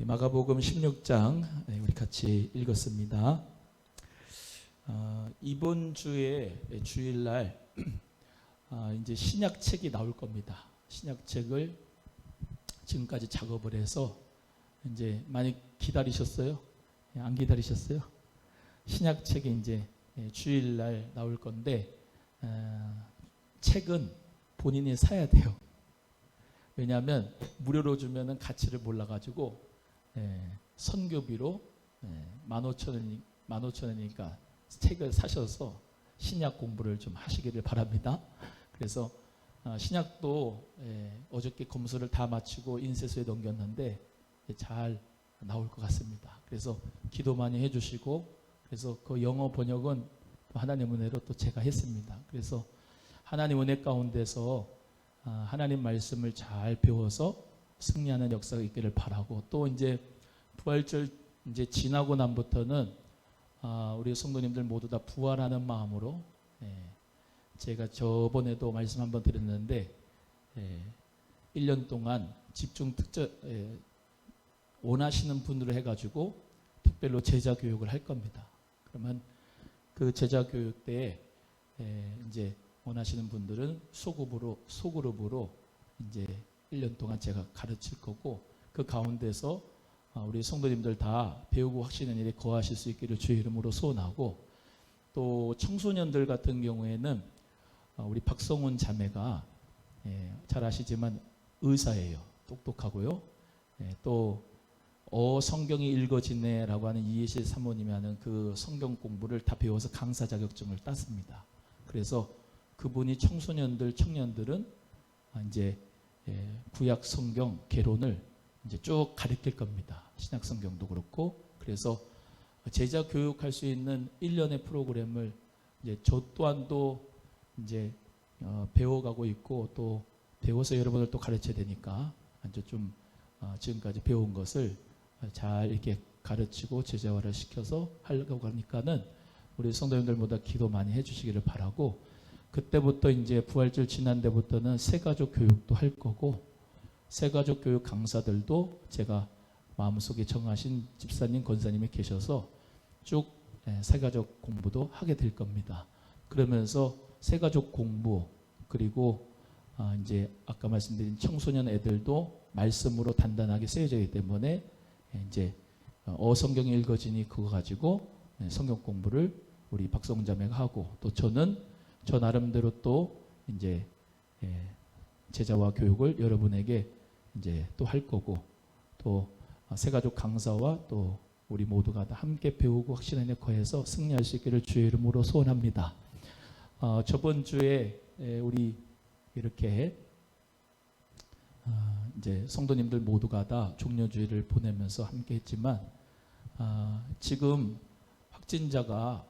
마가복음 16장 우리 같이 읽었습니다. 이번 주에 주일날 이제 신약책이 나올 겁니다. 신약책을 지금까지 작업을 해서 이제 많이 기다리셨어요? 안 기다리셨어요? 신약책이 이제 주일날 나올 건데 책은 본인이 사야 돼요. 왜냐하면 무료로 주면은 가치를 몰라가지고 선교비로 15,000원이니까 책을 사셔서 신약 공부를 좀 하시기를 바랍니다. 그래서 신약도 어저께 검수를 다 마치고 인쇄소에 넘겼는데 잘 나올 것 같습니다. 그래서 기도 많이 해주시고, 그래서 그 영어 번역은 하나님 은혜로 또 제가 했습니다. 그래서 하나님 은혜 가운데서 하나님 말씀을 잘 배워서 승리하는 역사가 있기를 바라고, 또 이제 부활절 이제 지나고 난부터는 우리 성도님들 모두 다 부활하는 마음으로, 제가 저번에도 말씀 한번 드렸는데 1년 동안 집중 특전 원하시는 분으로 해가지고 특별로 제자 교육을 할 겁니다. 그러면 그 제자 교육 때에 이제 원하시는 분들은 소그룹으로 이제 1년 동안 제가 가르칠 거고, 그 가운데서 우리 성도님들 다 배우고 확신하는 일에 거하실 수 있기를 주의 이름으로 소원하고, 또 청소년들 같은 경우에는 우리 박성훈 자매가 잘 아시지만 의사예요. 똑똑하고요. 또 성경이 읽어지네라고 하는 이해실 사모님이 하는 그 성경 공부를 다 배워서 강사 자격증을 땄습니다. 그래서 그분이 청년들은 이제 구약 성경 개론을 이제 쭉 가르칠 겁니다. 신약 성경도 그렇고. 그래서 제자 교육할 수 있는 1년의 프로그램을 이제 저 또한도 이제 배워가고 있고, 또 배워서 여러분을 또 가르쳐야 되니까 이제 좀 지금까지 배운 것을 잘 이렇게 가르치고 제자화를 시켜서 하려고 하니까는 우리 성도님들보다 기도 많이 해주시기를 바라고, 그때부터 이제 부활절 지난 데부터는 새가족 교육도 할 거고, 새가족 교육 강사들도 제가 마음속에 정하신 집사님, 권사님이 계셔서 쭉 새가족 공부도 하게 될 겁니다. 그러면서 새가족 공부, 그리고 이제 아까 말씀드린 청소년 애들도 말씀으로 단단하게 쓰여져 있기 때문에 이제 성경이 읽어지니 그거 가지고 성경 공부를 우리 박성자매가 하고, 또 저는 저 나름대로 또 이제 제자와 교육을 여러분에게 이제 또 할 거고, 또 새가족 강사와 또 우리 모두가 다 함께 배우고 확신에 거해서 승리할 수 있기를 주의 이름으로 소원합니다. 저번 주에 우리 이렇게 이제 성도님들 모두가 다 종료주일을 보내면서 함께 했지만, 지금 확진자가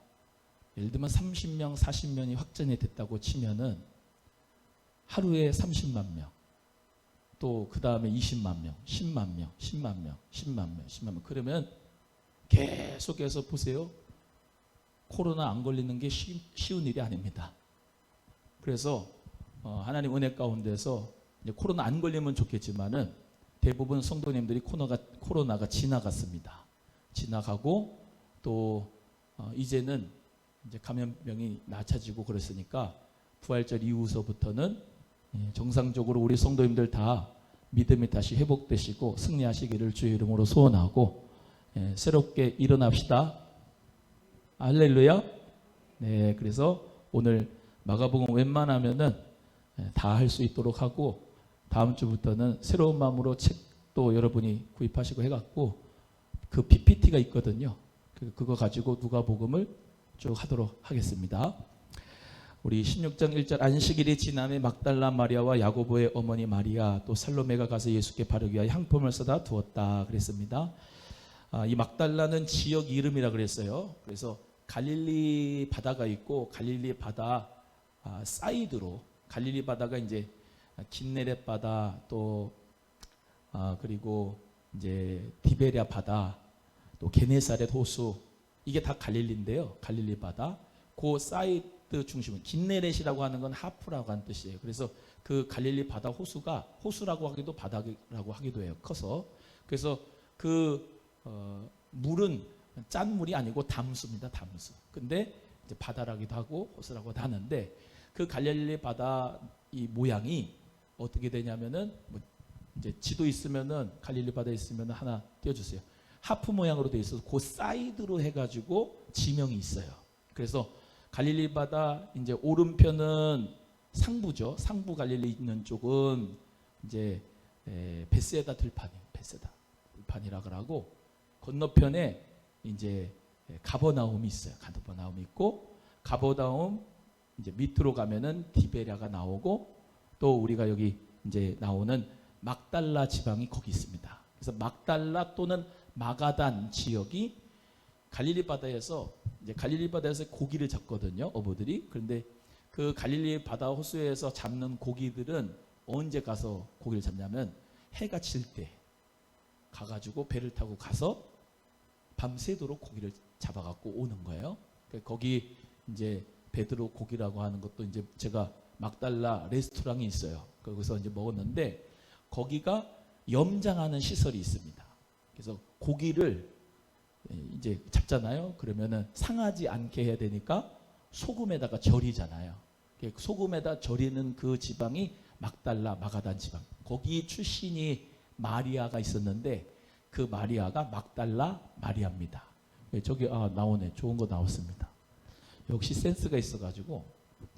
예를 들면 30명, 40명이 확진이 됐다고 치면은 하루에 30만 명, 또 그 다음에 20만 명, 10만 명, 10만 명, 10만 명, 10만 명. 그러면 계속해서 보세요. 코로나 안 걸리는 게 쉬운 일이 아닙니다. 그래서 하나님 은혜 가운데서 이제 코로나 안 걸리면 좋겠지만은 대부분 성도님들이 코로나가 지나갔습니다. 지나가고, 또 이제는 이제 감염병이 낮아지고 그랬으니까 부활절 이후서부터는 정상적으로 우리 성도님들 다 믿음이 다시 회복되시고 승리하시기를 주의 이름으로 소원하고, 새롭게 일어납시다. 할렐루야. 네, 그래서 오늘 마가복음 웬만하면은 다 할 수 있도록 하고, 다음 주부터는 새로운 마음으로 책도 여러분이 구입하시고 해갖고 그 PPT가 있거든요. 그거 가지고 누가복음을 쭉 하도록 하겠습니다. 우리 16장 1절 안식일이 지남에 막달라 마리아와 야고보의 어머니 마리아, 또 살로메가 가서 예수께 바르기 위하여 향품을 써다 두었다 그랬습니다. 이 막달라는 지역 이름이라 그랬어요. 그래서 갈릴리 바다가 있고, 갈릴리 바다 사이드로, 갈릴리 바다가 이제 긴네렛 바다, 또 그리고 이제 디베랴 바다, 또 게네사렛 호수, 이게 다 갈릴리인데요. 갈릴리 바다 그 사이드 중심은 긴네렛이라고 하는 건 하프라고 하는 뜻이에요. 그래서 그 갈릴리 바다 호수가, 호수라고 하기도 바다라고 하기도 해요. 커서. 그래서 그 물은 짠 물이 아니고 담수입니다. 담수. 근데 이제 바다라기도 하고 호수라고도 하는데 그 갈릴리 바다 이 모양이 어떻게 되냐면은 뭐 이제 지도 있으면은 갈릴리 바다 있으면은 하나 띄워주세요. 하프 모양으로 되어 있어서 그 사이드로 해가지고 지명이 있어요. 그래서 갈릴리 바다 이제 오른편은 상부죠. 상부 갈릴리 있는 쪽은 이제 베세다 들판이에요. 베세다 들판이라 그러고 건너편에 이제 가버나움이 있어요. 가버나움이 있고 가버나움 이제 밑으로 가면은 디베랴가 나오고 또 우리가 여기 이제 나오는 막달라 지방이 거기 있습니다. 그래서 막달라 또는 마가단 지역이 갈릴리 바다에서 이제 갈릴리 바다에서 고기를 잡거든요. 어부들이. 그런데 그 갈릴리 바다 호수에서 잡는 고기들은 언제 가서 고기를 잡냐면 해가 질 때 가가지고 배를 타고 가서 밤새도록 고기를 잡아갖고 오는 거예요. 거기 이제 베드로 고기라고 하는 것도 이제 제가 막달라 레스토랑이 있어요. 거기서 이제 먹었는데 거기가 염장하는 시설이 있습니다. 그래서 고기를 이제 잡잖아요. 그러면은 상하지 않게 해야 되니까 소금에다가 절이잖아요. 소금에다 절이는 그 지방이 막달라 마가단 지방. 거기 출신이 마리아가 있었는데 그 마리아가 막달라 마리아입니다. 저기 나오네. 좋은 거 나왔습니다. 역시 센스가 있어가지고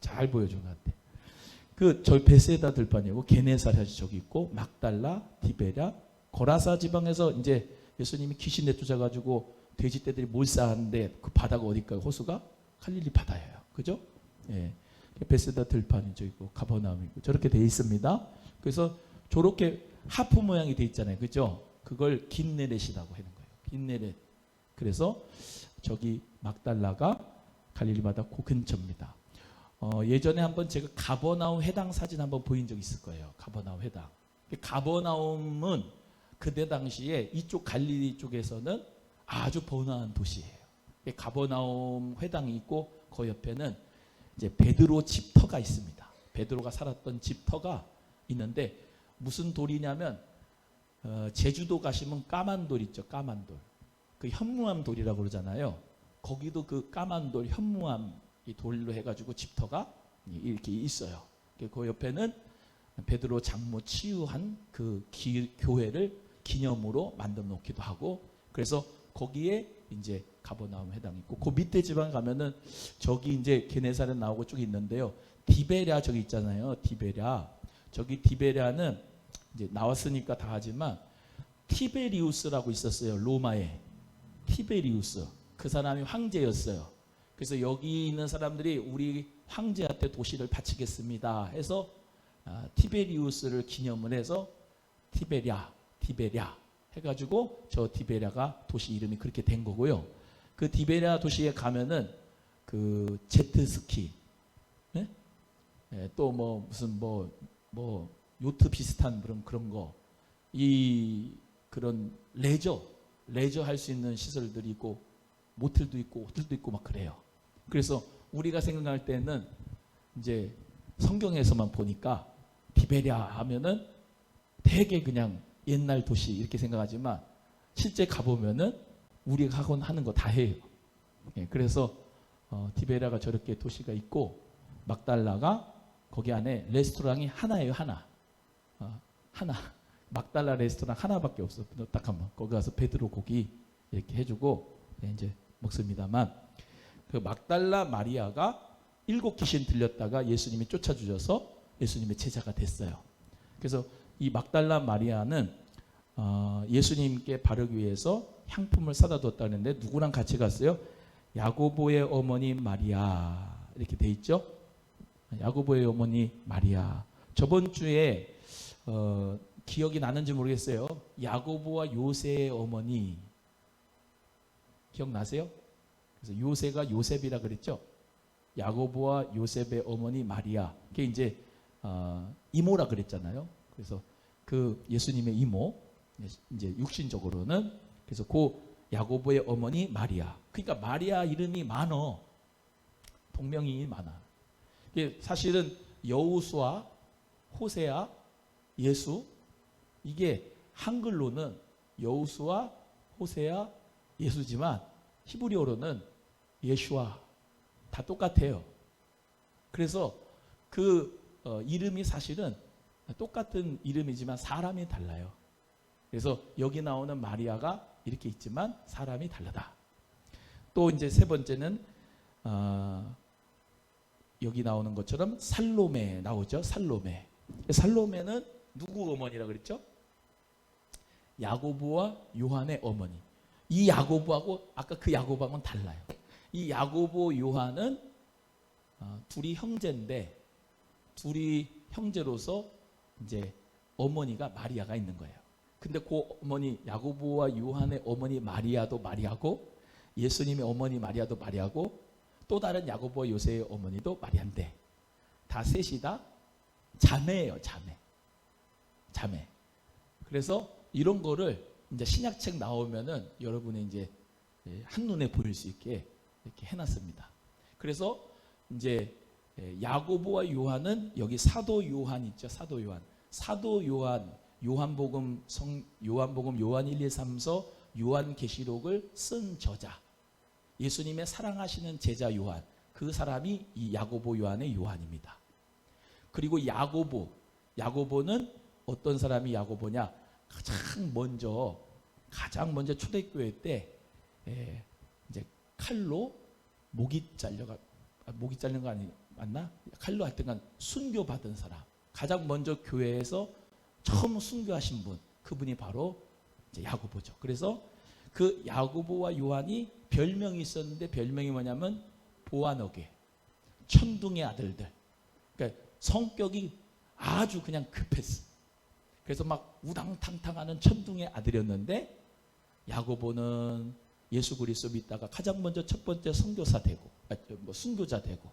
잘 보여준 것 같아. 저 베세다 들판이고 게네사렛이 저기 있고 막달라, 디베랴, 거라사 지방에서 이제 예수님이 귀신 내쫓아가지고 돼지떼들이 몰살하는데 그 바다가 어딜까요? 호수가 갈릴리 바다예요. 그죠? 예. 베세다 들판이 저기 있고 가버나움이 있고 저렇게 돼 있습니다. 그래서 저렇게 하프 모양이 돼 있잖아요. 그죠? 그걸 긴네렛이라고 하는 거예요. 긴네렛. 그래서 저기 막달라가 갈릴리 바다 그 근처입니다. 예전에 한번 제가 가버나움 회당 사진 한번 보인 적 있을 거예요. 가버나움 회당. 가버나움은 그때 당시에 이쪽 갈릴리 쪽에서는 아주 번화한 도시예요. 가버나움 회당이 있고 그 옆에는 이제 베드로 집터가 있습니다. 베드로가 살았던 집터가 있는데 무슨 돌이냐면 제주도 가시면 까만 돌 있죠. 까만 돌. 그 현무암 돌이라고 그러잖아요. 거기도 그 까만 돌 현무암 이 돌로 해가지고 집터가 이렇게 있어요. 그 옆에는 베드로 장모 치유한 그 교회를 기념으로 만들어 놓기도 하고 그래서 거기에 이제 가버나움 회당이 있고 그 밑에 지방 가면은 저기 이제 게네사렛 나오고 쭉 있는데요. 디베랴 저기 있잖아요. 디베랴. 저기 디베랴는 이제 나왔으니까 다 하지만 티베리우스라고 있었어요. 로마에. 티베리우스. 그 사람이 황제였어요. 그래서 여기 있는 사람들이 우리 황제한테 도시를 바치겠습니다 해서 티베리우스를 기념을 해서 디베랴 해가지고 저 디베랴가 도시 이름이 그렇게 된 거고요. 그 디베랴 도시에 가면은 그 제트스키, 네? 네, 또 뭐 무슨 뭐 요트 비슷한 그런 거, 그런 레저 할 수 있는 시설들이 있고 모텔도 있고 호텔도 있고 막 그래요. 그래서 우리가 생각할 때는 이제 성경에서만 보니까 디베랴 하면은 되게 그냥 옛날 도시 이렇게 생각하지만 실제 가보면은 우리가 하는 거 다 해요. 예, 그래서 디베랴가 저렇게 도시가 있고 막달라가 거기 안에 레스토랑이 하나예요. 하나. 막달라 레스토랑 하나밖에 없어. 딱 한번 거기 가서 베드로 고기 이렇게 해주고 이제 먹습니다만 그 막달라 마리아가 7 귀신 들렸다가 예수님이 쫓아주셔서 예수님의 제자가 됐어요. 그래서 이 막달라 마리아는 예수님께 바르기 위해서 향품을 사다 뒀다는데 누구랑 같이 갔어요? 야고보의 어머니 마리아 이렇게 돼 있죠. 야고보의 어머니 마리아. 저번 주에 기억이 나는지 모르겠어요. 야고보와 요새의 어머니 기억나세요? 그래서 요새가 요셉이라 그랬죠. 야고보와 요셉의 어머니 마리아. 그게 이제 이모라 그랬잖아요. 그래서 그 예수님의 이모 이제 육신적으로는 그래서 그 야고보의 어머니 마리아. 그러니까 마리아 이름이 많어. 동명이인이 많아. 이게 사실은 여호수아, 호세아, 예수 이게 한글로는 여호수아, 호세아, 예수지만 히브리어로는 예슈아 다 똑같아요. 그래서 그 이름이 사실은 똑같은 이름이지만 사람이 달라요. 그래서 여기 나오는 마리아가 이렇게 있지만 사람이 다르다. 또 이제 세 번째는 여기 나오는 것처럼 살로메 나오죠. 살로메. 살로메는 누구 어머니라 그랬죠? 야고보와 요한의 어머니. 이 야고보하고 아까 그 야고보하고는 달라요. 이 야고보 요한은 둘이 형제인데 둘이 형제로서 이제 어머니가 마리아가 있는 거예요. 근데 그 어머니 야고보와 요한의 어머니 마리아도 마리아고 예수님의 어머니 마리아도 마리아고 또 다른 야고보와 요새의 어머니도 마리아인데 다 셋이 다 자매예요. 자매. 그래서 이런 거를 이제 신약책 나오면은 여러분이 이제 한눈에 보일 수 있게 이렇게 해놨습니다. 그래서 이제 야고보와 요한은 여기 사도 요한 있죠. 사도 요한 요한복음 요한 1, 2, 3서 요한계시록을 쓴 저자 예수님의 사랑하시는 제자 요한 그 사람이 이 야고보 요한의 요한입니다. 그리고 야고보는 어떤 사람이 야고보냐? 가장 먼저 초대교회 때 이제 칼로 목이 잘린 거 아니 맞나? 칼로 하여튼간 순교받은 사람. 가장 먼저 교회에서 처음 순교하신 분, 그분이 바로 이제 야고보죠. 그래서 그 야고보와 요한이 별명이 있었는데 별명이 뭐냐면 보아너게, 천둥의 아들들. 그러니까 성격이 아주 그냥 급했어. 그래서 막 우당탕탕하는 천둥의 아들이었는데 야고보는 예수 그리스도 믿다가 가장 먼저 첫 번째 선교사 되고 순교자 되고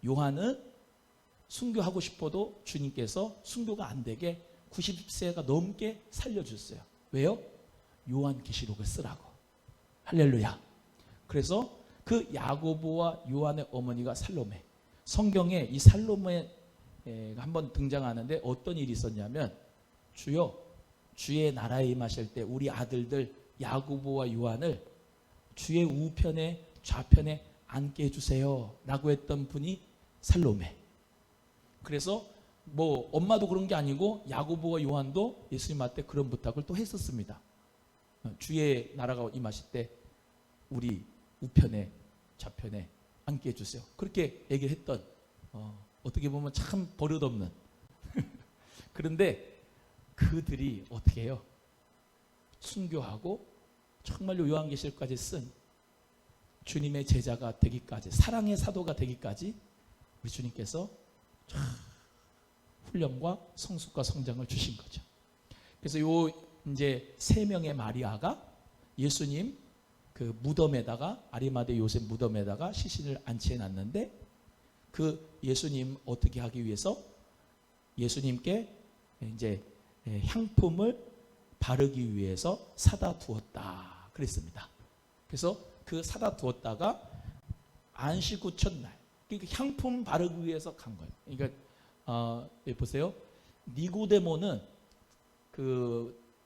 요한은 순교하고 싶어도 주님께서 순교가 안 되게 90세가 넘게 살려줬어요. 왜요? 요한계시록을 쓰라고. 할렐루야. 그래서 그 야고보와 요한의 어머니가 살로메. 성경에 이 살로메가 한번 등장하는데 어떤 일이 있었냐면 주여 주의 나라에 임하실 때 우리 아들들 야고보와 요한을 주의 우편에 좌편에 앉게 해주세요 라고 했던 분이 살로메. 그래서 뭐 엄마도 그런 게 아니고 야고보와 요한도 예수님한테 그런 부탁을 또 했었습니다. 주의 나라가 임하실 때 우리 우편에 좌편에 앉게 해주세요. 그렇게 얘기를 했던 어떻게 보면 참 버릇없는 그런데 그들이 어떻게 해요? 순교하고 정말로 요한계시록까지 쓴 주님의 제자가 되기까지 사랑의 사도가 되기까지 우리 주님께서 훈련과 성숙과 성장을 주신 거죠. 그래서 요 이제 세 명의 마리아가 예수님 그 무덤에다가 아리마대 요셉 무덤에다가 시신을 안치해 놨는데 그 예수님 어떻게 하기 위해서 예수님께 이제 향품을 바르기 위해서 사다 두었다 그랬습니다. 그래서 그 사다 두었다가 안식 후 첫날 그러니까 향품 바르기 위해서 간 거예요. 그러니까 보세요. 니고데모는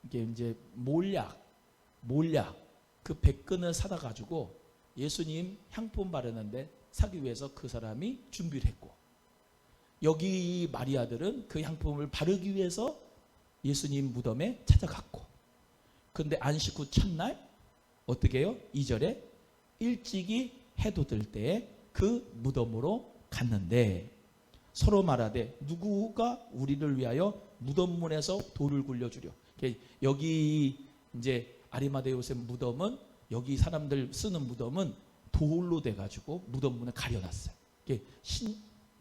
이게 이제 몰약 그 백근을 사다 가지고 예수님 향품 바르는데 사기 위해서 그 사람이 준비를 했고 여기 마리아들은 그 향품을 바르기 위해서 예수님 무덤에 찾아갔고 그런데 안식 후 첫날 어떻게 해요? 2절에 일찍이 해도 들 때에 그 무덤으로 갔는데 서로 말하되 누구가 우리를 위하여 무덤문에서 돌을 굴려주려. 여기 이제 아리마대 요셉 무덤은 여기 사람들 쓰는 무덤은 돌로 돼가지고 무덤문에 가려놨어요.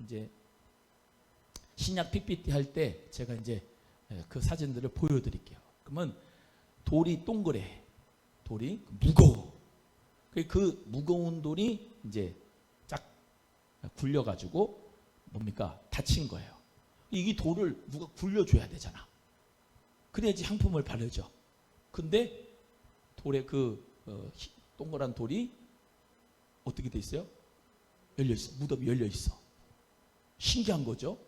이제 신약 PPT 할 때 제가 이제 그 사진들을 보여드릴게요. 그러면 돌이 동그래, 돌이 무거워. 그 무거운 돌이 이제 쫙 굴려가지고 뭡니까? 다친 거예요. 이 돌을 누가 굴려줘야 되잖아. 그래야지 향품을 바르죠. 근데 돌에 동그란 돌이 어떻게 돼 있어요? 열려 있어. 무덤이 열려 있어. 신기한 거죠.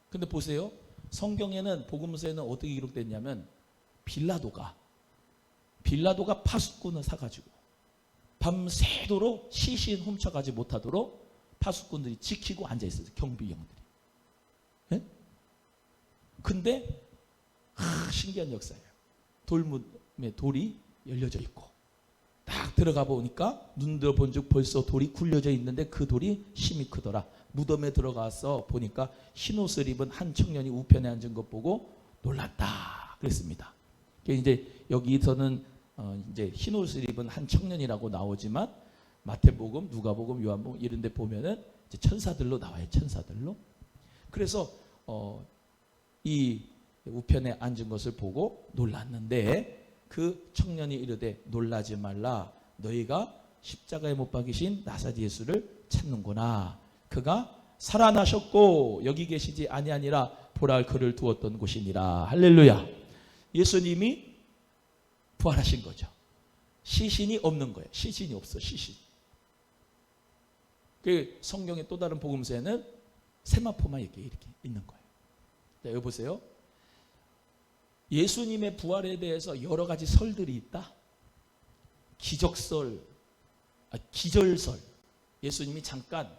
근데 보세요. 성경에는 복음서에는 어떻게 기록됐냐면 빌라도가 빌라도가 파수꾼을 사가지고 밤새도록 시신 훔쳐가지 못하도록 파수꾼들이 지키고 앉아있어요. 경비병들이. 예? 근데 신기한 역사예요. 돌문에 돌이 열려져 있고 딱 들어가 보니까 눈 들어 본즉 벌써 돌이 굴려져 있는데 그 돌이 힘이 크더라. 무덤에 들어가서 보니까 흰옷을 입은 한 청년이 우편에 앉은 것 보고 놀랐다 그랬습니다. 이제 여기서는 이제 흰옷을 입은 한 청년이라고 나오지만 마태복음, 누가복음, 요한복음 이런 데 보면은 이제 천사들로 나와요. 천사들로. 그래서 이 우편에 앉은 것을 보고 놀랐는데 그 청년이 이르되 놀라지 말라. 너희가 십자가에 못 박이신 나사렛 예수를 찾는구나. 그가 살아나셨고 여기 계시지 아니하니라. 보라 그를 두었던 곳이니라. 할렐루야. 예수님이 부활하신 거죠. 시신이 없는 거예요. 시신이 없어. 시신. 그 성경의 또 다른 복음서에는 세마포만 이렇게 있는 거예요. 자, 여기 보세요. 예수님의 부활에 대해서 여러 가지 설들이 있다. 기적설, 기절설. 예수님이 잠깐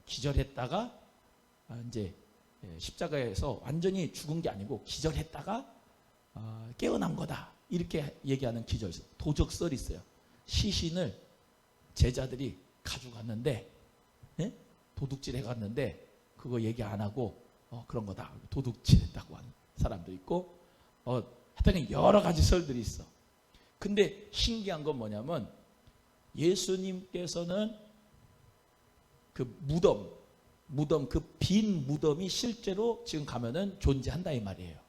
기절했다가 이제 십자가에서 완전히 죽은 게 아니고 기절했다가 깨어난 거다. 이렇게 얘기하는 기절설. 도적설이 있어요. 시신을 제자들이 가져갔는데 도둑질 해갔는데 그거 얘기 안 하고 그런 거다. 도둑질했다고 하는 사람도 있고 하여튼 여러 가지 설들이 있어. 근데 신기한 건 뭐냐면 예수님께서는 그 무덤 그 빈 무덤이 실제로 지금 가면은 존재한다 이 말이에요.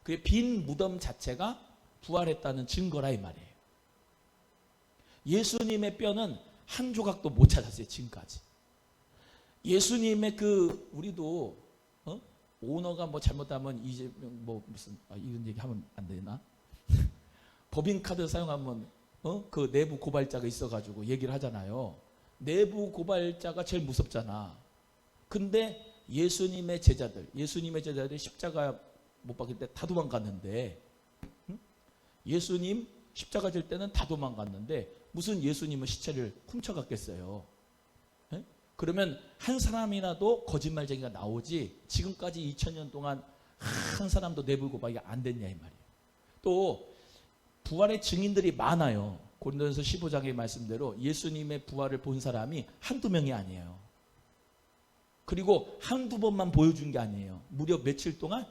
그 빈 무덤 자체가 부활했다는 증거라 이 말이에요. 예수님의 뼈는 한 조각도 못 찾았어요. 지금까지. 예수님의 그 우리도 오너가 뭐 잘못하면 이제 뭐 무슨 이런 얘기 하면 안 되나? 법인카드 사용하면 그 내부 고발자가 있어가지고 얘기를 하잖아요. 내부 고발자가 제일 무섭잖아. 근데 예수님의 제자들이 십자가 못 박힐 때 다 도망갔는데 예수님 십자가 질 때는 다 도망갔는데 무슨 예수님은 시체를 훔쳐갔겠어요. 그러면 한 사람이라도 거짓말쟁이가 나오지 지금까지 2000년 동안 한 사람도 내부 고발이 안 됐냐 이 말이에요. 또 부활의 증인들이 많아요. 고린도전서 15장의 말씀대로 예수님의 부활을 본 사람이 한두 명이 아니에요. 그리고 한두 번만 보여준 게 아니에요. 무려 며칠 동안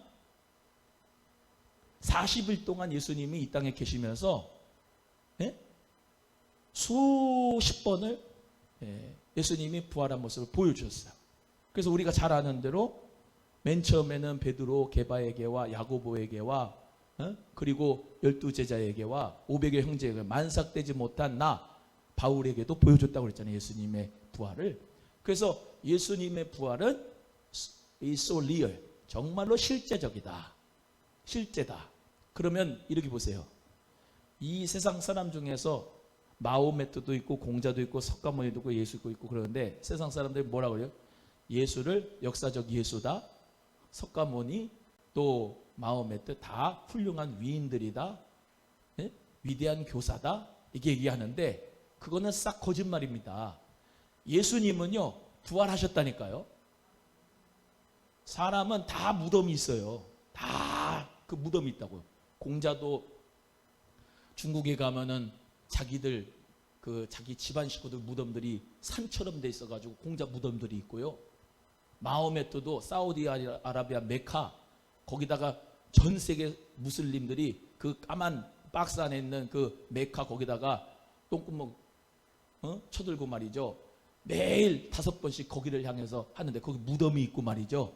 40일 동안 예수님이 이 땅에 계시면서 수십 번을 예수님이 부활한 모습을 보여주셨어요. 그래서 우리가 잘 아는 대로 맨 처음에는 베드로, 게바에게와 야고보에게와 그리고 12제자에게와 500여 형제에게 만삭되지 못한 나 바울에게도 보여줬다고 그랬잖아요. 예수님의 부활을. 그래서 예수님의 부활은 is so real. 정말로 실제적이다. 실제다. 그러면 이렇게 보세요. 이 세상 사람 중에서 마호메트도 있고 공자도 있고 석가모니도 있고 예수도 있고 그러는데 세상 사람들이 뭐라 그래요? 예수를 역사적 예수다. 석가모니 또 마호메트 다 훌륭한 위인들이다. 위대한 교사다. 이게 얘기하는데 그거는 싹 거짓말입니다. 예수님은요 부활하셨다니까요. 사람은 다 무덤이 있어요. 다 그 무덤이 있다고요. 공자도 중국에 가면은 자기들 그 자기 집안 식구들 무덤들이 산처럼 돼 있어가지고 공자 무덤들이 있고요. 마호메트도 사우디아라비아 메카 거기다가 전 세계 무슬림들이 그 까만 박스 안에 있는 그 메카 거기다가 똥구멍 쳐들고 말이죠. 매일 5번씩 거기를 향해서 하는데 거기 무덤이 있고 말이죠.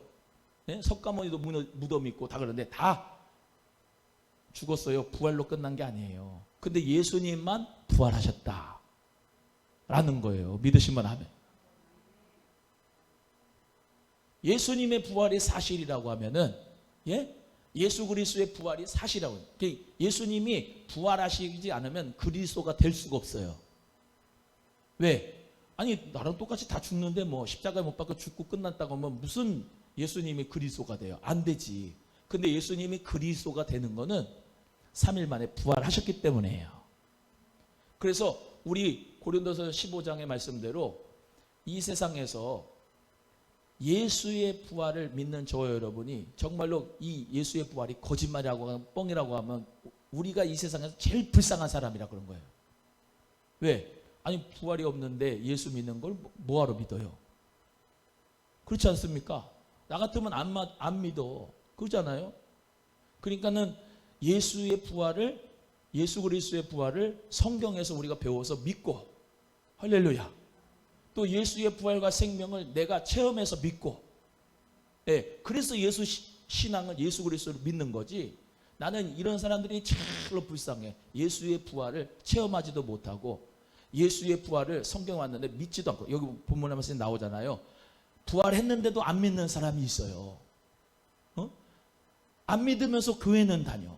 석가모니도 무덤이 있고 다 그러는데 다 죽었어요. 부활로 끝난 게 아니에요. 근데 예수님만 부활하셨다 라는 거예요. 믿으시면 하면. 예수님의 부활이 사실이라고 하면은 예수 그리스도의 부활이 사실이라고 해요. 예수님이 부활하시지 않으면 그리스도가 될 수가 없어요. 왜? 아니 나랑 똑같이 다 죽는데 뭐 십자가에 못 박혀 죽고 끝났다고 하면 무슨 예수님이 그리스도가 돼요? 안 되지. 근데 예수님이 그리스도가 되는 거는 3일 만에 부활하셨기 때문이에요. 그래서 우리 고린도서 15장의 말씀대로 이 세상에서 예수의 부활을 믿는 저와 여러분이 정말로 이 예수의 부활이 거짓말이라고 하면 뻥이라고 하면 우리가 이 세상에서 제일 불쌍한 사람이라 그런 거예요. 왜? 아니 부활이 없는데 예수 믿는 걸 뭐하러 믿어요? 그렇지 않습니까? 나 같으면 안 믿어. 그러잖아요. 그러니까는 예수의 부활을, 예수 그리스도의 부활을 성경에서 우리가 배워서 믿고, 할렐루야. 또 예수의 부활과 생명을 내가 체험해서 믿고, 예, 그래서 예수 신앙은 예수 그리스도를 믿는 거지. 나는 이런 사람들이 참으로 불쌍해. 예수의 부활을 체험하지도 못하고 예수의 부활을 성경에 왔는데 믿지도 않고, 여기 본문에 말씀에 나오잖아요. 부활했는데도 안 믿는 사람이 있어요. 안 믿으면서 교회는 다녀.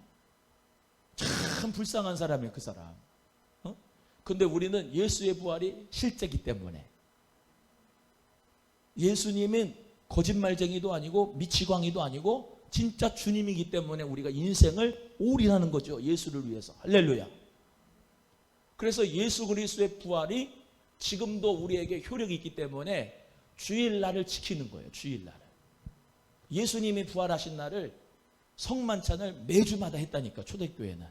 참 불쌍한 사람이에요, 그 사람. 근데 우리는 예수의 부활이 실제이기 때문에, 예수님은 거짓말쟁이도 아니고 미치광이도 아니고 진짜 주님이기 때문에 우리가 인생을 올인하는 거죠. 예수를 위해서. 할렐루야. 그래서 예수 그리스도의 부활이 지금도 우리에게 효력이 있기 때문에 주일날을 지키는 거예요. 주일날을. 예수님이 부활하신 날을 성만찬을 매주마다 했다니까. 초대교회는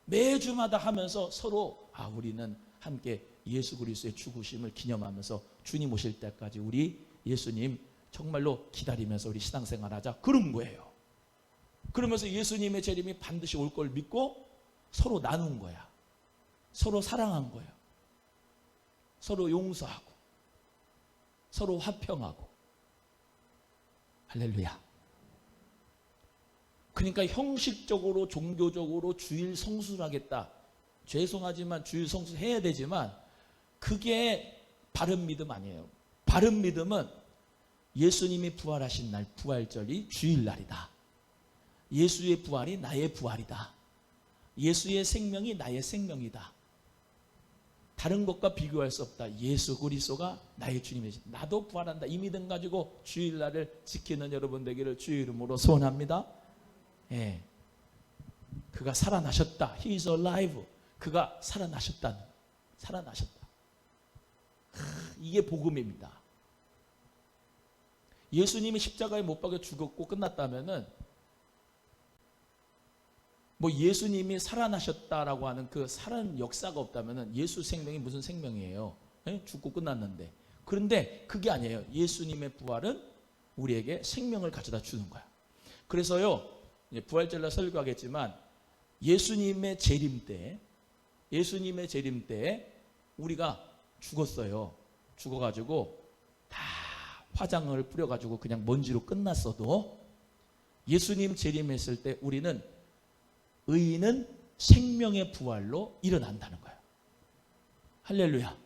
매주마다 하면서 서로 우리는 함께 예수 그리스도의 죽으심을 기념하면서 주님 오실 때까지 우리 예수님 정말로 기다리면서 우리 신앙생활하자, 그런 거예요. 그러면서 예수님의 재림이 반드시 올 걸 믿고 서로 나눈 거야. 서로 사랑한 거야. 서로 용서하고 서로 화평하고. 할렐루야. 그러니까 형식적으로 종교적으로 주일 성수를 하겠다. 죄송하지만 주일 성수 해야 되지만 그게 바른 믿음 아니에요. 바른 믿음은 예수님이 부활하신 날, 부활절이 주일날이다. 예수의 부활이 나의 부활이다. 예수의 생명이 나의 생명이다. 다른 것과 비교할 수 없다. 예수 그리스도가 나의 주님이시다. 나도 부활한다. 이 믿음 가지고 주일날을 지키는 여러분 되기를 주의 이름으로 소원합니다. 예. 그가 살아나셨다. He is alive. 그가 살아나셨다. 살아나셨다. 이게 복음입니다. 예수님이 십자가에 못 박혀 죽었고 끝났다면은 뭐 예수님이 살아나셨다라고 하는 그 살아난 역사가 없다면은 예수 생명이 무슨 생명이에요? 예? 죽고 끝났는데. 그런데 그게 아니에요. 예수님의 부활은 우리에게 생명을 가져다 주는 거야. 그래서요, 부활절날 설교하겠지만 예수님의 재림 때 우리가 죽었어요. 죽어가지고 다 화장을 뿌려가지고 그냥 먼지로 끝났어도 예수님 재림했을 때 우리는 의인은 생명의 부활로 일어난다는 거예요. 할렐루야.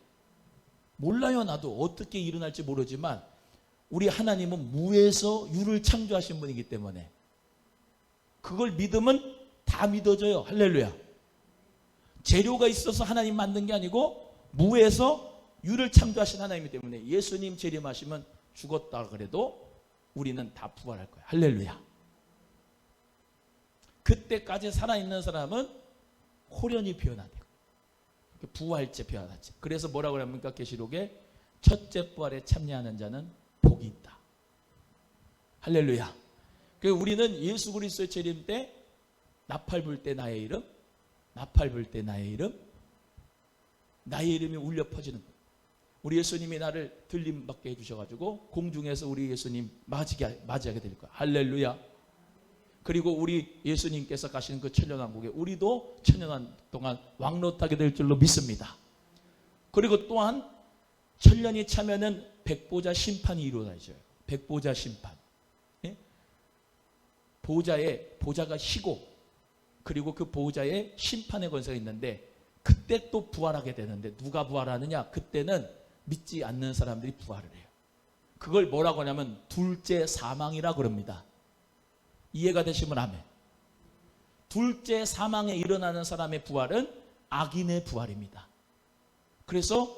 몰라요. 나도 어떻게 일어날지 모르지만 우리 하나님은 무에서 유를 창조하신 분이기 때문에 그걸 믿으면 다 믿어져요. 할렐루야. 재료가 있어서 하나님 만든 게 아니고 무에서 유를 창조하신 하나님이기 때문에 예수님 재림하시면 죽었다 그래도 우리는 다 부활할 거예요. 할렐루야. 그때까지 살아있는 사람은 호련히 변화되고 부활째 변화하지. 그래서 뭐라고 합니까? 계시록에 첫째 부활에 참여하는 자는 복이 있다. 할렐루야. 우리는 예수 그리스도의 재림 때 나팔 불 때 나의 이름, 나팔 불 때 나의 이름, 나의 이름이 울려 퍼지는 거예요. 우리 예수님이 나를 들림받게 해주셔가지고 공중에서 우리 예수님 맞이하게 될 거야. 할렐루야. 그리고 우리 예수님께서 가시는 그 천년왕국에 우리도 천년 동안 왕노하게 될 줄로 믿습니다. 그리고 또한 천년이 차면은 백보자 심판이 이루어져요. 백보자 심판. 예? 보좌가 희고 그리고 그 보좌에 심판의 권세가 있는데 그때 또 부활하게 되는데 누가 부활하느냐? 그때는 믿지 않는 사람들이 부활을 해요. 그걸 뭐라고 하냐면 둘째 사망이라 그럽니다. 이해가 되시면 아멘. 둘째 사망에 일어나는 사람의 부활은 악인의 부활입니다. 그래서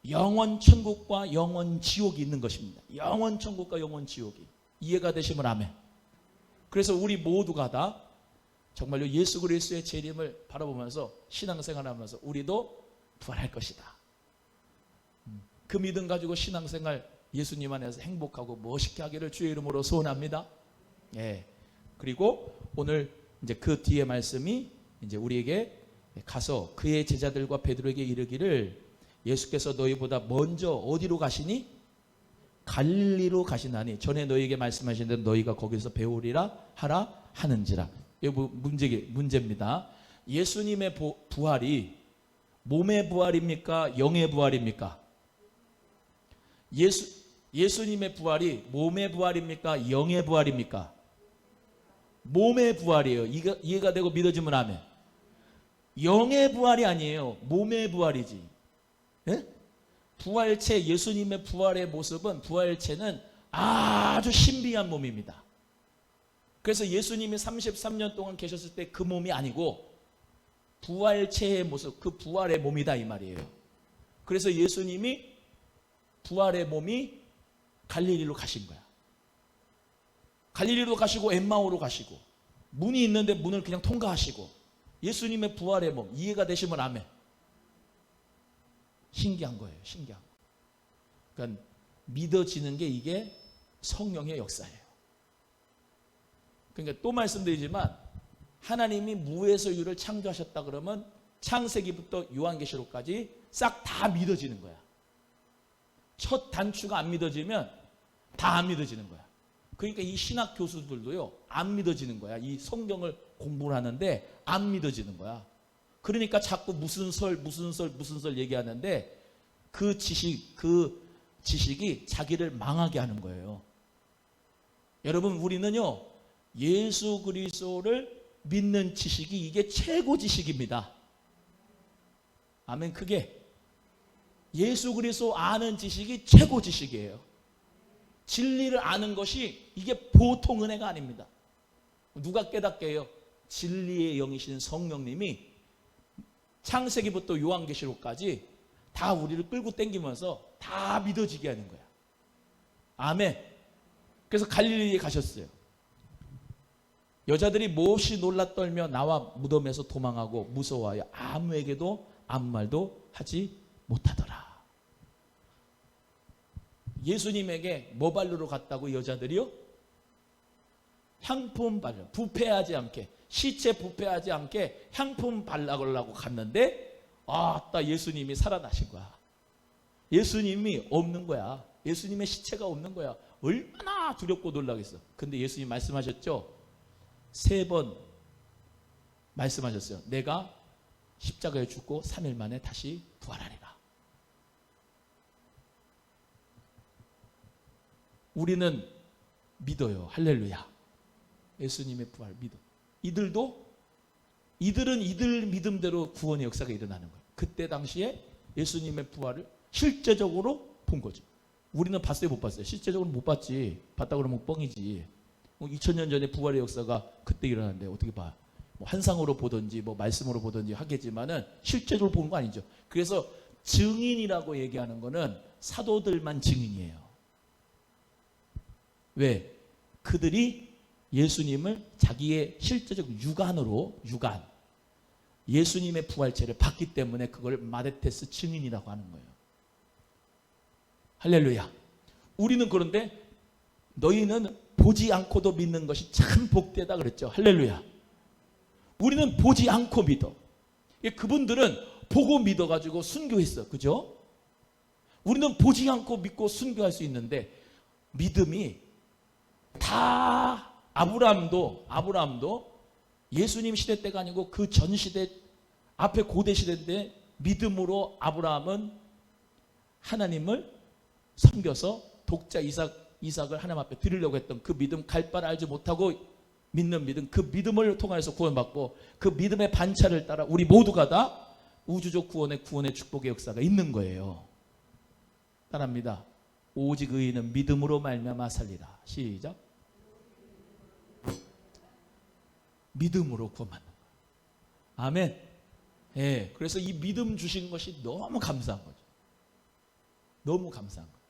영원 천국과 영원 지옥이 있는 것입니다. 영원 천국과 영원 지옥이. 이해가 되시면 아멘. 그래서 우리 모두가 다 정말로 예수 그리스도의 재림을 바라보면서 신앙생활하면서 우리도 부활할 것이다. 그 믿음 가지고 신앙생활 예수님 안에서 행복하고 멋있게 하기를 주의 이름으로 소원합니다. 예. 그리고 오늘 이제 그 뒤에 말씀이 이제 우리에게 가서 그의 제자들과 베드로에게 이르기를 예수께서 너희보다 먼저 어디로 가시니? 갈릴리로 가시나니 전에 너희에게 말씀하신 대로 너희가 거기서 배우리라 하라 하는지라. 이게 문제입니다. 예수님의 부활이 몸의 부활입니까? 영의 부활입니까? 예수님의 부활이 몸의 부활입니까? 영의 부활입니까? 몸의 부활이에요. 이해가 되고 믿어지면 아멘. 영의 부활이 아니에요. 몸의 부활이지. 예? 부활체, 예수님의 부활의 모습은, 부활체는 아주 신비한 몸입니다. 그래서 예수님이 33년 동안 계셨을 때 그 몸이 아니고 부활체의 모습, 그 부활의 몸이다 이 말이에요. 그래서 예수님이 부활의 몸이 갈릴리로 가신 거야. 갈릴리로 가시고 엠마오로 가시고 문이 있는데 문을 그냥 통과하시고 예수님의 부활의 몸 이해가 되시면 아멘. 신기한 거예요. 신기한 거. 그러니까 믿어지는 게 이게 성령의 역사예요. 그러니까 또 말씀드리지만 하나님이 무에서 유를 창조하셨다 그러면 창세기부터 요한계시록까지 싹 다 믿어지는 거야. 첫 단추가 안 믿어지면 다 안 믿어지는 거야. 그러니까 이 신학 교수들도요 안 믿어지는 거야. 이 성경을 공부를 하는데 안 믿어지는 거야. 그러니까 자꾸 무슨 설 얘기하는데 그 지식이 자기를 망하게 하는 거예요. 여러분 우리는요 예수 그리스도를 믿는 지식이 이게 최고 지식입니다. 아멘. 그게 예수 그리스도 아는 지식이 최고 지식이에요. 진리를 아는 것이 이게 보통 은혜가 아닙니다. 누가 깨닫게 해요? 진리의 영이신 성령님이 창세기부터 요한계시록까지 다 우리를 끌고 당기면서 다 믿어지게 하는 거야. 아멘. 그래서 갈릴리에 가셨어요. 여자들이 몹시 놀라 떨며 나와 무덤에서 도망하고 무서워하여 아무에게도 아무 말도 하지 못하더라. 예수님에게 뭐 바르러 갔다고 여자들이요? 향품 바르러, 부패하지 않게, 시체 부패하지 않게 향품 바르려고 갔는데 딱 예수님이 살아나신 거야. 예수님이 없는 거야. 예수님의 시체가 없는 거야. 얼마나 두렵고 놀라겠어. 근데 예수님 말씀하셨죠? 3번 말씀하셨어요. 내가 십자가에 죽고 3일 만에 다시 부활하리라. 우리는 믿어요. 할렐루야. 예수님의 부활 믿어. 이들은 이들 믿음대로 구원의 역사가 일어나는 거예요. 그때 당시에 예수님의 부활을 실제적으로 본 거죠. 우리는 봤어요, 못 봤어요? 실제적으로 못 봤지. 봤다 그러면 뻥이지. 2000년 전에 부활의 역사가 그때 일어났는데 어떻게 봐? 뭐 환상으로 보든지 뭐 말씀으로 보든지 하겠지만은 실제적으로 보는 거 아니죠. 그래서 증인이라고 얘기하는 거는 사도들만 증인이에요. 왜? 그들이 예수님을 자기의 실제적 유간 예수님의 부활체를 봤기 때문에 그걸 마데테스 증인이라고 하는 거예요. 할렐루야. 우리는 그런데 너희는 보지 않고도 믿는 것이 참 복되다 그랬죠. 할렐루야. 우리는 보지 않고 믿어. 그분들은 보고 믿어가지고 순교했어. 그죠? 우리는 보지 않고 믿고 순교할 수 있는데 믿음이 다 아브라함도 예수님 시대 때가 아니고 그 전 시대 앞에 고대 시대인데 믿음으로 아브라함은 하나님을 섬겨서 독자 이삭을 하나님 앞에 드리려고 했던 그 믿음, 갈 바를 알지 못하고 믿는 믿음, 그 믿음을 통해서 구원받고 그 믿음의 반차를 따라 우리 모두가 다 우주적 구원의 축복의 역사가 있는 거예요. 따라합니다. 오직 의인은 믿음으로 말미암아 살리라. 시작. 믿음으로 구원받는 거예요. 아멘. 예, 그래서 이 믿음 주신 것이 너무 감사한 거죠. 너무 감사한 거예요.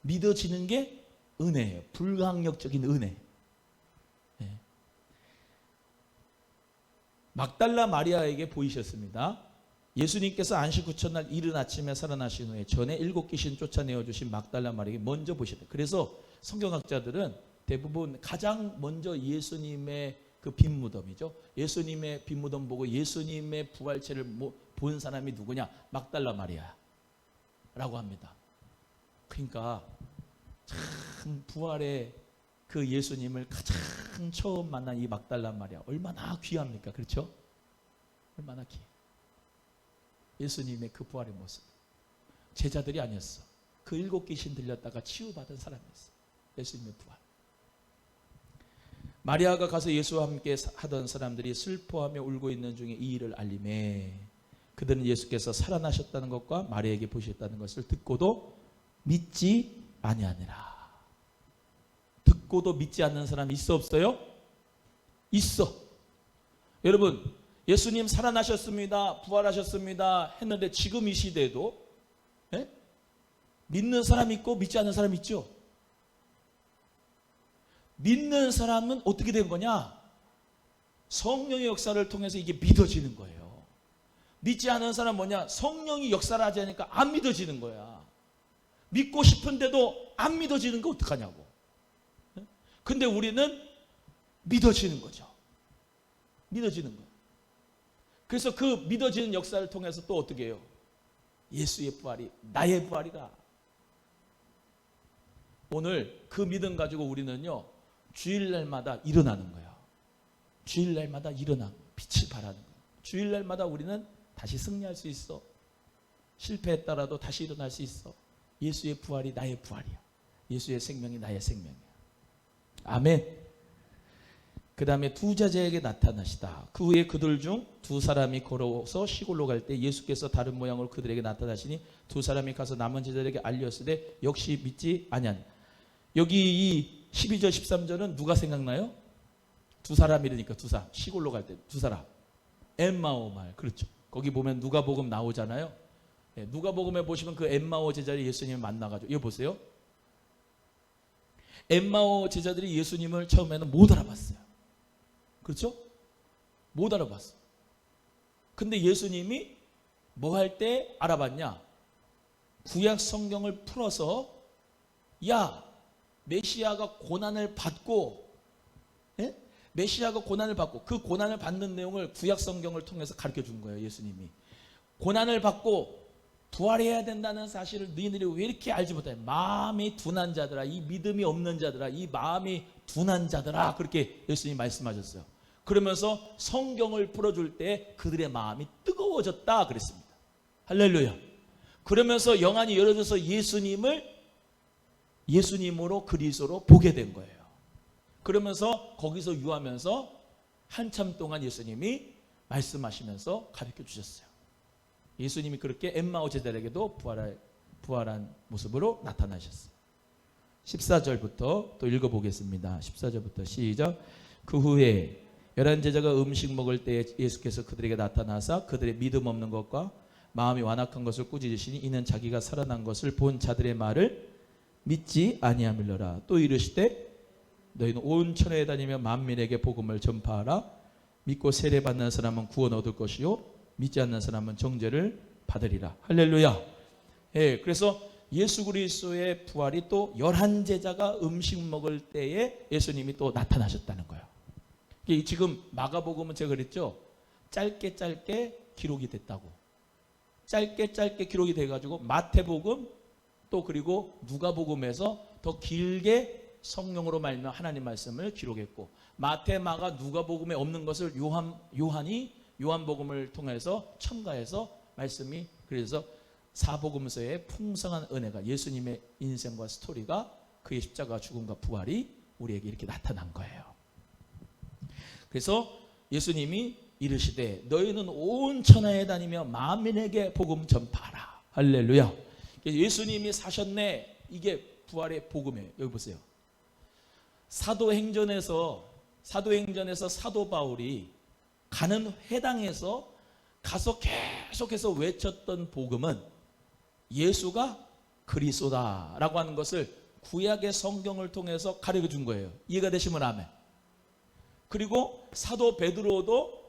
믿어지는 게 은혜예요. 불가항력적인 은혜. 예. 막달라 마리아에게 보이셨습니다. 예수님께서 안식 후천날 이른 아침에 살아나신 후에 전에 7 귀신 쫓아내어 주신 막달라 마리아에게 먼저 보셨다. 그래서 성경학자들은 대부분 가장 먼저 예수님의 그 빈무덤이죠. 예수님의 빈무덤 보고 예수님의 부활체를 본 사람이 누구냐? 막달라 마리아라고 합니다. 그러니까 참 부활의 그 예수님을 가장 처음 만난 이 막달라 마리아 얼마나 귀합니까? 그렇죠? 얼마나 귀해. 예수님의 그 부활의 모습. 제자들이 아니었어. 그 7 귀신 들렸다가 치유받은 사람이었어. 예수님의 부활. 마리아가 가서 예수와 함께 하던 사람들이 슬퍼하며 울고 있는 중에 이 일을 알림해 그들은 예수께서 살아나셨다는 것과 마리아에게 보셨다는 것을 듣고도 믿지 아니하니라. 듣고도 믿지 않는 사람 있어 없어요? 있어. 여러분, 예수님 살아나셨습니다, 부활하셨습니다 했는데 지금 이 시대에도 믿는 사람 있고 믿지 않는 사람 있죠. 믿는 사람은 어떻게 된 거냐? 성령의 역사를 통해서 이게 믿어지는 거예요. 믿지 않는 사람은 뭐냐? 성령이 역사를 하지 않으니까 안 믿어지는 거야. 믿고 싶은데도 안 믿어지는 거 어떡하냐고. 근데 우리는 믿어지는 거죠. 믿어지는 거예요. 그래서 그 믿어지는 역사를 통해서 또 어떻게 해요? 예수의 부활이 나의 부활이다. 오늘 그 믿음 가지고 우리는요, 주일날마다 일어나는 거예요. 주일날마다 일어나 빛을 발하는 거예요. 주일날마다 우리는 다시 승리할 수 있어. 실패했더라도 다시 일어날 수 있어. 예수의 부활이 나의 부활이야. 예수의 생명이 나의 생명이야. 아멘. 그 다음에 두 제자에게 나타나시다. 그 후에 그들 중 두 사람이 걸어서 시골로 갈 때 예수께서 다른 모양으로 그들에게 나타나시니 두 사람이 가서 남은 제자들에게 알렸으되 역시 믿지 아니하니. 여기 이 12절 13절은 누가 생각나요? 두 사람이라니까. 두 사람. 시골로 갈 때 두 사람. 엠마오 말. 그렇죠. 거기 보면 누가복음 나오잖아요. 누가복음에 보시면 그 엠마오 제자를 예수님을 만나가지고 이거 보세요. 엠마오 제자들이 예수님을 처음에는 못 알아봤어요. 그렇죠? 못 알아봤어. 근데 예수님이 뭐 할 때 알아봤냐? 구약 성경을 풀어서 야, 메시아가 고난을 받고 메시아가 고난을 받고 그 고난을 받는 내용을 구약 성경을 통해서 가르쳐 준 거예요. 예수님이. 고난을 받고 부활해야 된다는 사실을 너희들이 왜 이렇게 알지 못해? 마음이 둔한 자들아, 이 믿음이 없는 자들아, 이 마음이 둔한 자들아, 그렇게 예수님이 말씀하셨어요. 그러면서 성경을 풀어줄 때 그들의 마음이 뜨거워졌다 그랬습니다. 할렐루야. 그러면서 영안이 열어져서 예수님으로 그리스도로 보게 된 거예요. 그러면서 거기서 유하면서 한참 동안 예수님이 말씀하시면서 가르쳐 주셨어요. 예수님이 그렇게 엠마오 제자에게도 부활한 모습으로 나타나셨어요. 14절부터 또 읽어보겠습니다. 14절부터 시작. 그 후에 11 제자가 음식 먹을 때에 예수께서 그들에게 나타나사 그들의 믿음 없는 것과 마음이 완악한 것을 꾸짖으시니 이는 자기가 살아난 것을 본 자들의 말을 믿지 아니함일러라. 또 이르시되 너희는 온 천하에 다니며 만민에게 복음을 전파하라. 믿고 세례받는 사람은 구원 얻을 것이요 믿지 않는 사람은 정죄를 받으리라. 할렐루야. 예, 그래서 예수 그리스도의 부활이 또 11 제자가 음식 먹을 때에 예수님이 또 나타나셨다는 거예요. 지금 마가복음은 제가 그랬죠. 짧게 기록이 됐다고. 짧게 기록이 돼가지고 마태복음 또 그리고 누가복음에서 더 길게 성령으로 말미암아 하나님 말씀을 기록했고 마태, 마가, 누가복음에 없는 것을 요한이 요한복음을 통해서 첨가해서 말씀이 그래서 사복음서의 풍성한 은혜가 예수님의 인생과 스토리가 그의 십자가 죽음과 부활이 우리에게 이렇게 나타난 거예요. 그래서 예수님이 이르시되 너희는 온 천하에 다니며 만민에게 복음 전파하라. 할렐루야. 예수님이 사셨네. 이게 부활의 복음이에요. 여기 보세요. 사도행전에서 사도 바울이 가는 회당에서 가서 계속해서 외쳤던 복음은 예수가 그리스도다라고 하는 것을 구약의 성경을 통해서 가르쳐 준 거예요. 이해가 되시면 아멘. 그리고 사도 베드로도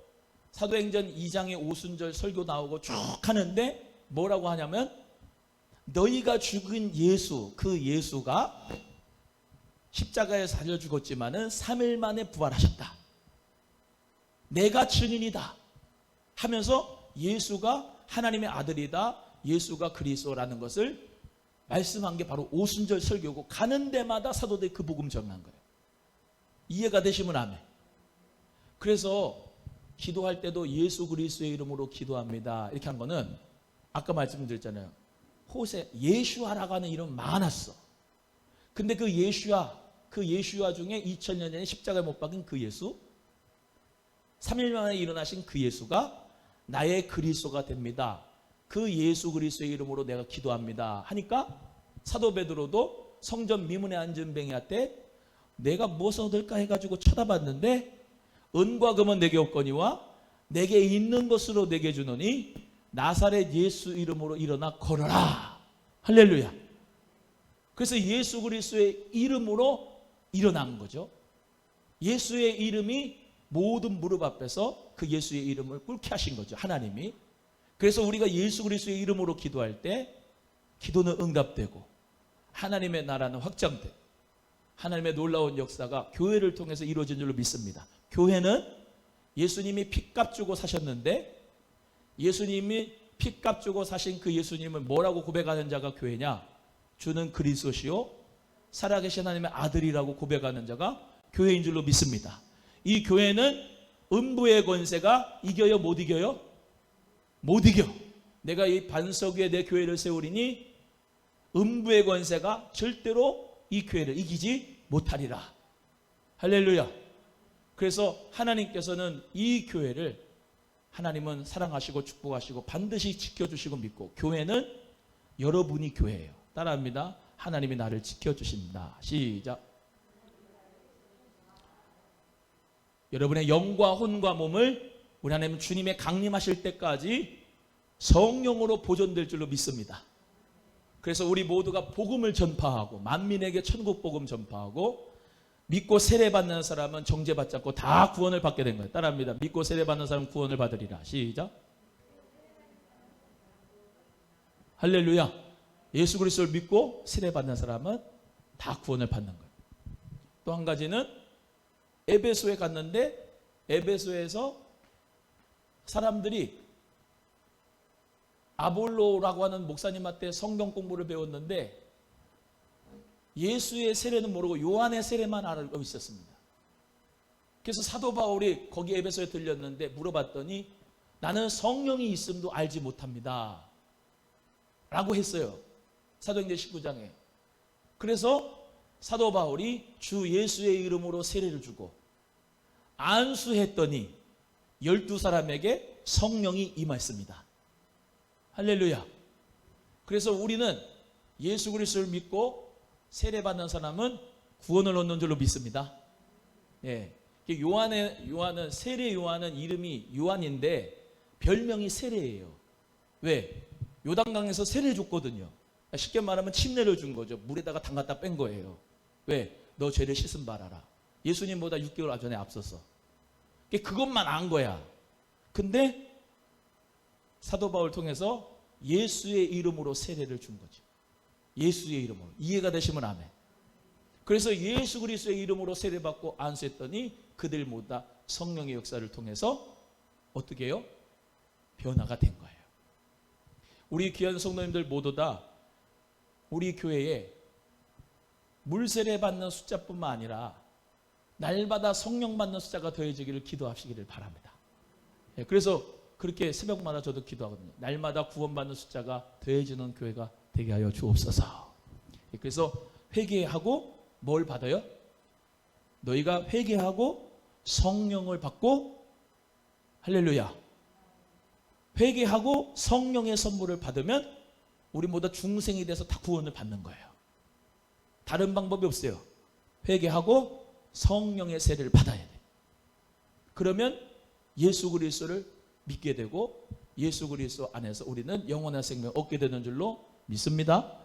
사도행전 2장에 오순절 설교 나오고 쭉 하는데 뭐라고 하냐면 너희가 죽은 예수, 그 예수가 십자가에 살려 죽었지만은 3일 만에 부활하셨다. 내가 증인이다 하면서 예수가 하나님의 아들이다, 예수가 그리스도라는 것을 말씀한 게 바로 오순절 설교고, 가는 데마다 사도들이 그 복음 전한 거예요. 이해가 되시면 아멘. 그래서 기도할 때도 예수 그리스도의 이름으로 기도합니다 이렇게 한 거는 아까 말씀드렸잖아요. 호세, 예슈아라고 하는 이름 많았어. 근데 그 예슈아 중에 2000년 전에 십자가에 못 박힌 그 예수, 3일 만에 일어나신 그 예수가 나의 그리스도가 됩니다. 그 예수 그리스도의 이름으로 내가 기도합니다 하니까 사도 베드로도 성전 미문에 앉은 뱅이한테 내가 무엇을 얻을까 해가지고 쳐다봤는데 은과 금은 내게 없거니와 내게 있는 것으로 내게 주노니 나사렛 예수 이름으로 일어나 걸어라. 할렐루야. 그래서 예수 그리스도의 이름으로 일어난 거죠. 예수의 이름이 모든 무릎 앞에서 그 예수의 이름을 꿇게 하신 거죠, 하나님이. 그래서 우리가 예수 그리스도의 이름으로 기도할 때 기도는 응답되고 하나님의 나라는 확장되고 하나님의 놀라운 역사가 교회를 통해서 이루어진 줄로 믿습니다. 교회는 예수님이 핏값 주고 사셨는데, 예수님이 핏값 주고 사신 그 예수님을 뭐라고 고백하는 자가 교회냐? 주는 그리스도시요 살아계신 하나님의 아들이라고 고백하는 자가 교회인 줄로 믿습니다. 이 교회는 음부의 권세가 이겨요, 못 이겨요? 못 이겨. 내가 이 반석 위에 내 교회를 세우리니 음부의 권세가 절대로 이 교회를 이기지 못하리라. 할렐루야. 그래서 하나님께서는 이 교회를 하나님은 사랑하시고 축복하시고 반드시 지켜주시고 믿고, 교회는 여러분이 교회예요. 따라합니다. 하나님이 나를 지켜주신다. 시작. 여러분의 영과 혼과 몸을 우리 하나님 주님의 강림하실 때까지 성령으로 보존될 줄로 믿습니다. 그래서 우리 모두가 복음을 전파하고 만민에게 천국 복음 전파하고, 믿고 세례받는 사람은 정죄받지 않고 다 구원을 받게 된 거예요. 따라합니다. 믿고 세례받는 사람은 구원을 받으리라. 시작. 할렐루야. 예수 그리스도를 믿고 세례받는 사람은 다 구원을 받는 거예요. 또 한 가지는 에베소에 갔는데 에베소에서 사람들이 아볼로라고 하는 목사님한테 성경 공부를 배웠는데 예수의 세례는 모르고 요한의 세례만 알고 있었습니다. 그래서 사도 바울이 거기 에베소에 들렸는데 물어봤더니 나는 성령이 있음도 알지 못합니다 라고 했어요. 사도행전 19장에. 그래서 사도 바울이 주 예수의 이름으로 세례를 주고 안수했더니 12사람에게 성령이 임했습니다. 할렐루야. 그래서 우리는 예수 그리스도를 믿고 세례받는 사람은 구원을 얻는 줄로 믿습니다. 예. 요한은 세례 요한은 이름이 요한인데 별명이 세례예요. 왜? 요단강에서 세례 줬거든요. 쉽게 말하면 침례를 준 거죠. 물에다가 담갔다 뺀 거예요. 왜? 너 죄를 씻음 바라라. 예수님보다 6개월 전에 앞서서. 그것만 안 거야. 근데 사도 바울 통해서 예수의 이름으로 세례를 준 거죠. 예수의 이름으로. 이해가 되시면 아멘. 그래서 예수 그리스도의 이름으로 세례받고 안수했더니 그들 모두 다 성령의 역사를 통해서 어떻게 해요? 변화가 된 거예요. 우리 귀한 성도님들 모두 다 우리 교회에 물세례 받는 숫자뿐만 아니라 날마다 성령 받는 숫자가 더해지기를 기도하시기를 바랍니다. 그래서 그렇게 새벽마다 저도 기도하거든요. 날마다 구원받는 숫자가 더해지는 교회가 되게 하여 주옵소서. 그래서 회개하고 뭘 받아요? 너희가 회개하고 성령을 받고, 할렐루야, 회개하고 성령의 선물을 받으면 우리 모두 중생이 돼서 다 구원을 받는 거예요. 다른 방법이 없어요. 회개하고 성령의 세례를 받아야 돼. 그러면 예수 그리스도를 믿게 되고 예수 그리스도 안에서 우리는 영원한 생명을 얻게 되는 줄로 믿습니다.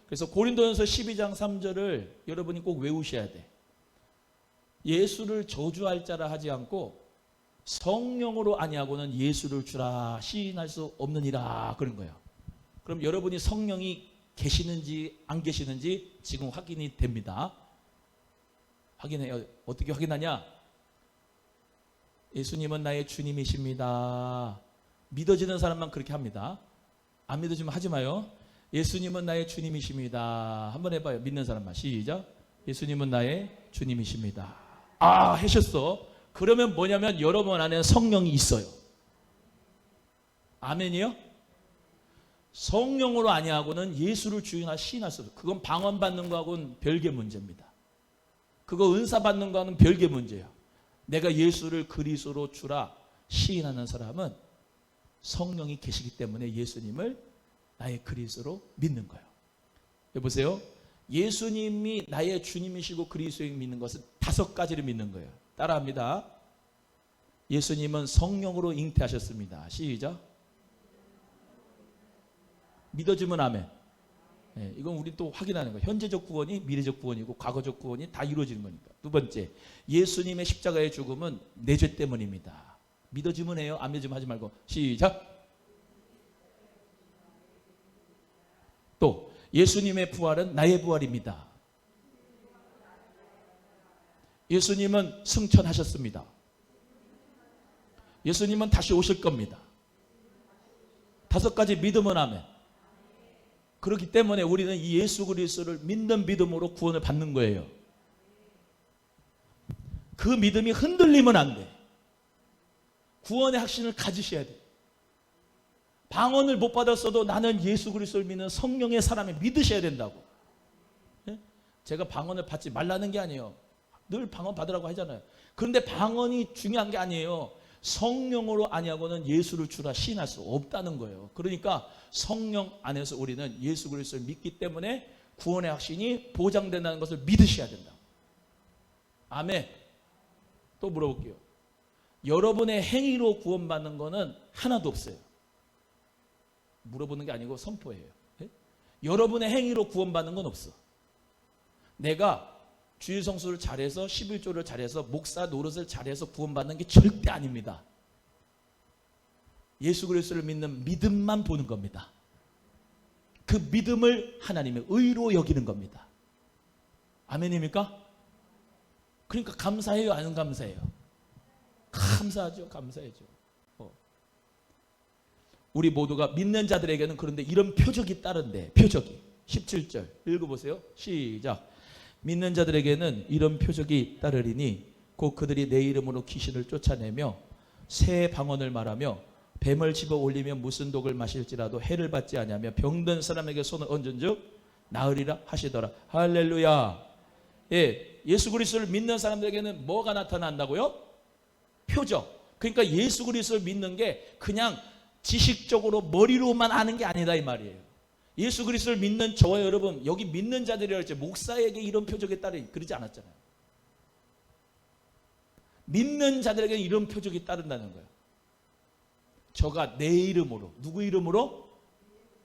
그래서 고린도전서 12장 3절을 여러분이 꼭 외우셔야 돼. 예수를 저주할 자라 하지 않고 성령으로 아니하고는 예수를 주라 시인할 수 없느니라 그런 거예요. 그럼 여러분이 성령이 계시는지 안 계시는지 지금 확인이 됩니다. 확인해요. 어떻게 확인하냐? 예수님은 나의 주님이십니다. 믿어지는 사람만 그렇게 합니다. 안 믿어지면 하지 마요. 예수님은 나의 주님이십니다. 한번 해봐요. 믿는 사람만. 시작. 예수님은 나의 주님이십니다. 아, 하셨어. 그러면 뭐냐면 여러분 안에 성령이 있어요. 아멘이요? 성령으로 아니하고는 예수를 주인하 시인할 수 없어요. 그건 방언 받는 거하고는 별개 문제입니다. 그거 은사 받는 거하고는 별개 문제예요. 내가 예수를 그리스도로 주라 시인하는 사람은 성령이 계시기 때문에 예수님을 나의 그리스도로 믿는 거예요. 여보세요? 예수님이 나의 주님이시고 그리스도를 믿는 것은 5가지를 믿는 거예요. 따라합니다. 예수님은 성령으로 잉태하셨습니다. 시작. 믿어지면 아멘. 네, 이건 우리 또 확인하는 거예요. 현재적 구원이 미래적 구원이고 과거적 구원이 다 이루어지는 거니까. 두 번째, 예수님의 십자가의 죽음은 내 죄 때문입니다. 믿어지면 해요. 안 믿어지면 하지 말고. 시작. 또 예수님의 부활은 나의 부활입니다. 예수님은 승천하셨습니다. 예수님은 다시 오실 겁니다. 5가지 믿음은 아멘. 그렇기 때문에 우리는 이 예수 그리스도를 믿는 믿음으로 구원을 받는 거예요. 그 믿음이 흔들리면 안 돼. 구원의 확신을 가지셔야 돼. 방언을 못 받았어도 나는 예수 그리스도를 믿는 성령의 사람을 믿으셔야 된다고. 예? 제가 방언을 받지 말라는 게 아니에요. 늘 방언 받으라고 하잖아요. 그런데 방언이 중요한 게 아니에요. 성령으로 아니하고는 예수를 주라 시인할 수 없다는 거예요. 그러니까 성령 안에서 우리는 예수 그리스도를 믿기 때문에 구원의 확신이 보장된다는 것을 믿으셔야 된다. 아멘. 또 물어볼게요. 여러분의 행위로 구원받는 거는 하나도 없어요. 물어보는 게 아니고 선포예요. 네? 여러분의 행위로 구원받는 건 없어. 내가 주일 성수를 잘해서 11조를 잘해서 목사 노릇을 잘해서 구원받는 게 절대 아닙니다. 예수 그리스도를 믿는 믿음만 보는 겁니다. 그 믿음을 하나님의 의로 여기는 겁니다. 아멘입니까? 그러니까 감사해요, 안 감사해요? 감사하죠, 감사해죠. 우리 모두가 믿는 자들에게는 그런데 이런 표적이 따른대. 표적이 17절 읽어보세요. 시작. 믿는 자들에게는 이런 표적이 따르리니 곧 그들이 내 이름으로 귀신을 쫓아내며 새 방언을 말하며 뱀을 집어 올리며 무슨 독을 마실지라도 해를 받지 아니하며 병든 사람에게 손을 얹은즉 나으리라 하시더라. 할렐루야. 예, 예수 그리스도를 믿는 사람들에게는 뭐가 나타난다고요? 표적. 그러니까 예수 그리스도를 믿는 게 그냥 지식적으로 머리로만 아는 게 아니다 이 말이에요. 예수 그리스도를 믿는 저와 여러분, 여기 믿는 자들이라 했지 목사에게 이런 표적에 따르 그러지 않았잖아요. 믿는 자들에게 이런 표적이 따른다는 거예요. 저가 내 이름으로, 누구 이름으로?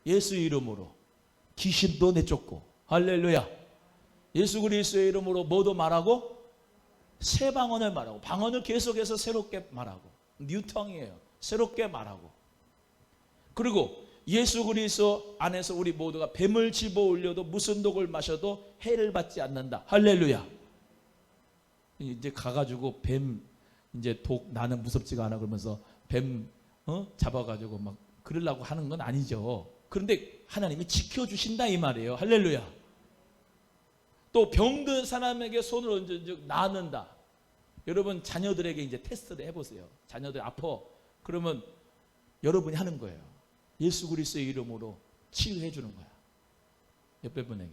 예수 이름으로 귀신도 내쫓고, 할렐루야. 예수 그리스도의 이름으로 뭐도 말하고 새 방언을 말하고, 방언을 계속해서 새롭게 말하고, 뉴텅이에요. 새롭게 말하고. 그리고 예수 그리스도 안에서 우리 모두가 뱀을 집어 올려도 무슨 독을 마셔도 해를 받지 않는다. 할렐루야. 이제 가가지고 뱀 이제 독 나는 무섭지가 않아 그러면서 뱀 잡아가지고 막 그러려고 하는 건 아니죠. 그런데 하나님이 지켜주신다 이 말이에요. 할렐루야. 또 병든 사람에게 손을 얹은즉 나는다. 여러분 자녀들에게 이제 테스트를 해보세요. 자녀들 아파. 그러면 여러분이 하는 거예요. 예수 그리스도의 이름으로 치유해 주는 거야. 옆에 분에게.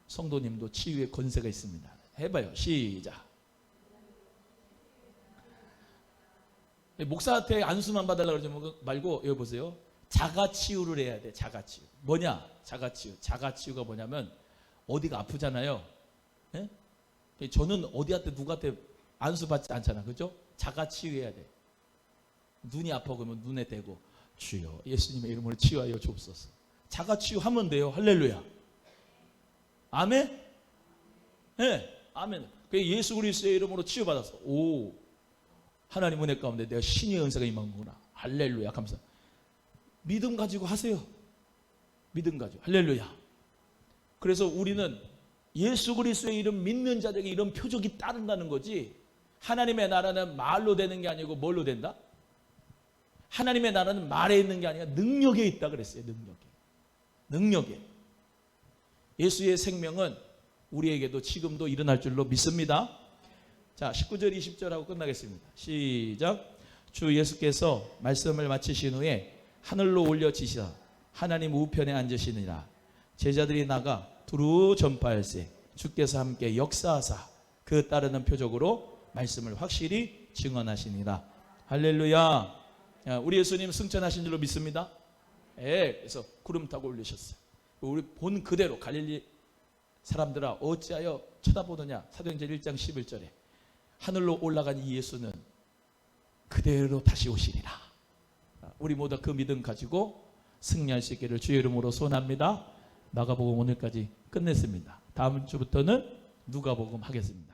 성도님도 치유의 권세가 있습니다. 해봐요. 시작. 목사한테 안수만 받으려고 그러지 말고 여기 보세요. 자가치유를 해야 돼. 자가치유. 뭐냐? 자가치유. 자가치유가 뭐냐면 어디가 아프잖아요. 예? 저는 어디한테 누구한테 안수 받지 않잖아. 그죠? 자가치유해야 돼. 눈이 아파 그러면 눈에 대고 주여 예수님의 이름으로 치유하여 주옵소서. 자가치유하면 돼요. 할렐루야. 아멘? 네, 아멘. 예수 그리스도의 이름으로 치유받았어. 오, 하나님 은혜 가운데 내가 신의 은사가 임한 거구나. 할렐루야. 감사. 믿음 가지고 하세요. 믿음 가지고. 할렐루야. 그래서 우리는 예수 그리스도의 이름 믿는 자들에게 이런 표적이 따른다는 거지. 하나님의 나라는 말로 되는 게 아니고 뭘로 된다? 하나님의 나라는 말에 있는 게 아니라 능력에 있다 그랬어요. 능력에. 예수의 생명은 우리에게도 지금도 일어날 줄로 믿습니다. 자, 19절 20절하고 끝나겠습니다. 시작. 주 예수께서 말씀을 마치신 후에 하늘로 올려지시사 하나님 우편에 앉으시니라. 제자들이 나가 두루 전파할세 주께서 함께 역사하사 그 따르는 표적으로 말씀을 확실히 증언하시니라. 할렐루야. 우리 예수님 승천하신 줄로 믿습니다. 예, 그래서 구름 타고 올리셨어요. 우리 본 그대로 갈릴리 사람들아 어찌하여 쳐다보느냐. 사도행전 1장 11절에 하늘로 올라간 이 예수는 그대로 다시 오시리라. 우리 모두 그 믿음 가지고 승리할 수 있기를 주의 이름으로 소원합니다. 마가복음 오늘까지 끝냈습니다. 다음 주부터는 누가복음 하겠습니다.